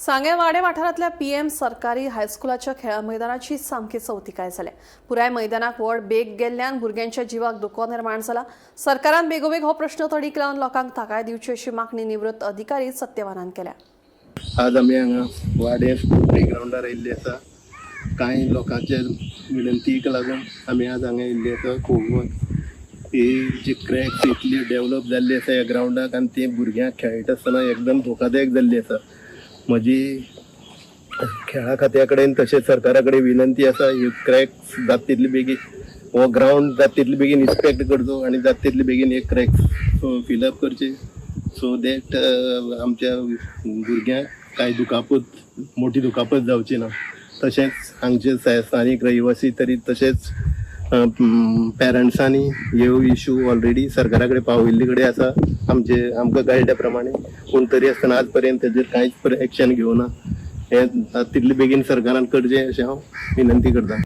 सांगेवाडे वाठारांतल्या पीएम सरकारी हायस्कुलाच्या खेळा मैदानाची सामकी चवथिकाय जाल्या। पुराय मैदानाक व्हड बेग गेल्ल्यान भुरग्यांच्या जिवाक धोको निर्माण जाला। सरकारान बेगोबेग हो प्रश्न तडीक लावन लोकांक थाकाय दिवची अशी मागणी निवृत्त अधिकारी सत्यवानान केल्या। आज आम्ही हांगा वाडे प्लेग्राउंडार आयिल्ले आसा। कांय लोकांच्या विनंतीक लागून आम्ही आज हांगा आयिल्ले आसा। खूब ही जी क्रॅक्स इतली डेव्हलप जाल्ली आसा ह्या ग्राउंडाक आनी ती भुरग्यांक खेळटा आसतना एकदम धोकादायक जाल्ली आसा। म्हजी खेळा खात्या कडेन तशेंच सरकारा कडेन विनंती आसा, ह्यो क्रॅक्स जाता तितले बेगीन हो ग्राउंड जाता तितले बेगीन इन्स्पेक्ट करचो आनी जाता तितले बेगीन हे क्रॅक्स फिलअप करचे, सो दॅट आमच्या भुरग्यांक कांय दुखापत मोठी दुखापत जावची ना। तशेंच हांगचे स्थानीक रहिवासी तरी तशेंच पेरंट्सांनी ह्यो इश्यू ऑलरेडी सरकारा कडेन पावयल्ले कडेन आसा आमकां कळटा प्रमाणे, पूण तरी आसतना आज पर्यंत तेजेर कांयच एक्शन घेवना। हें तितले बेगीन सरकारान करचें अशें हांव विनंती करतां।